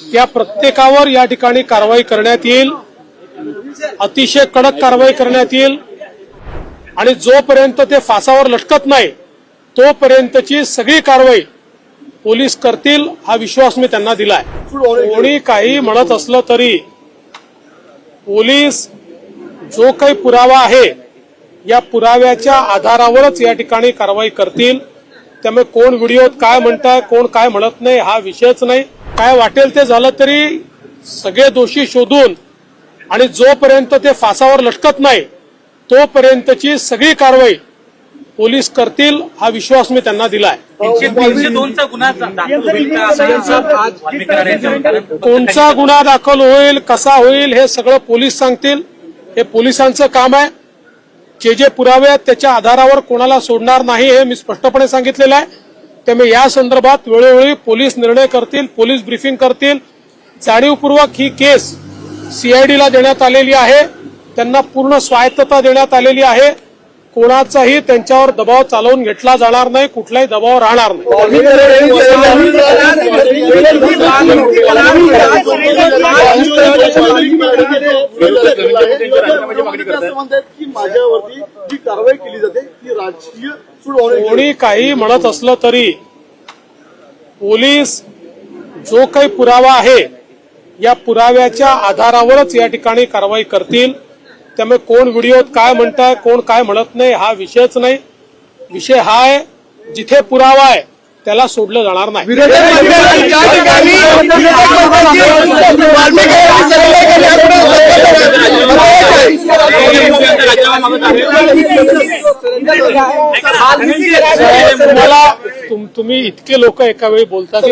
त्या प्रत्येकावर या ठिकाणी कारवाई करण्यात येईल, अतिशय कडक कारवाई करण्यात येईल आणि जोपर्यंत ते फासावर लटकत नाही तोपर्यंतची सगळी कारवाई पोलीस करतील हा विश्वास मी त्यांना दिलाय। कोणी काही म्हणत असलं तरी पोलीस जो काही पुरावा आहे या पुराव्याच्या आधारावरच या ठिकाणी कारवाई करतील। त्यामुळे कोण व्हिडिओत काय म्हणताय कोण काय म्हणत नाही हा विषयच नाही। काय वाटेल ते झालं तरी सगळे दोषी शोधून आणि जोपर्यंत ते फासावर लटकत नाही तोपर्यंतची सगळी कारवाई पोलीस करतील हा विश्वास मी त्यांना दिलाय। कोणचा गुन्हा दाखल होईल कसा होईल हे सगळं पोलीस सांगतील। हे पोलिसांचं काम आहे। जे पुरावे आहेत त्याच्या आधारावर कोणाला सोडणार नाही हे मी स्पष्टपणे सांगितलेलं आहे। त्यामुळे या संदर्भात वेळोवेळी पोलीस निर्णय करतील, पोलीस ब्रीफिंग करतील। जाणीवपूर्वक ही केस सीआयडीला देण्यात आलेली आहे, त्यांना पूर्ण स्वायत्तता देण्यात आलेली आहे। कोणाचाही त्यांच्यावर दबाव चालवून घेतला जाणार नाही, कुठलाही दबाव राहणार नाही। कोणी काही म्हणत असलं तरी पोलीस जो काही पुरावा आहे या पुराव्याच्या आधारावरच या ठिकाणी कारवाई करतील। त्यामुळे कोण व्हिडिओत काय म्हणताय कोण काय म्हणत नाही हा विषयच नाही। विषय हा आहे जिथे पुरावा आहे त्याला सोडलं जाणार नाही। मला तुम्ही इतके लोक एका वेळी बोलता की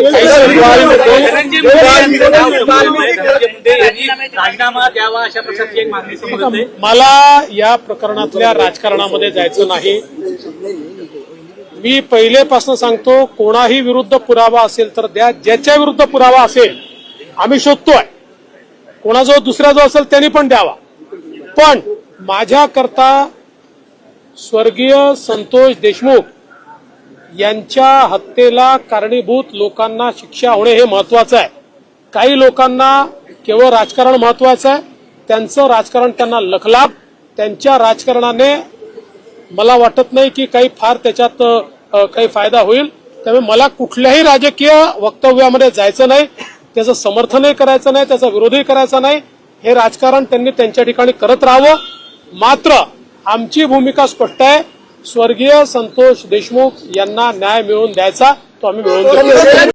राजीनामा द्यावा अशा प्रकारची एक मागणी समोर येते। मला या प्रकरणातल्या राजकारणामध्ये जायचं नाही। मी पहिलेपासून सांगतो कोणाही विरुद्ध पुरावा असेल तर द्या, ज्याच्या विरुद्ध पुरावा असेल आम्ही शोधतोय, कोणाजवळ दुसरा जो असेल त्यांनी पण द्यावा। पण माझ्याकरता स्वर्गीय संतोष देशमुख यांच्या हत्येला कारणीभूत लोकांना शिक्षा होणे हे महत्वाचं आहे। काही लोकांना केवळ राजकारण महत्वाचं आहे, त्यांचं राजकारण त्यांना लखलाभ, त्यांच्या राजकारणाने मला वाटत नाही की काही फार त्याच्यात काही फायदा होईल। त्यामुळे मला कुठल्याही राजकीय वक्तव्यामध्ये जायचं नाही, त्याचं समर्थनही करायचं नाही, त्याचा विरोधही करायचा नाही। हे राजकारण त्यांनी त्यांच्या ठिकाणी करत राहावं। मात्र आमची भूमिका स्पष्ट आहे, स्वर्गीय संतोष देशमुख यांना न्याय मिळवून द्यायचा तो आम्ही मिळवून देऊ।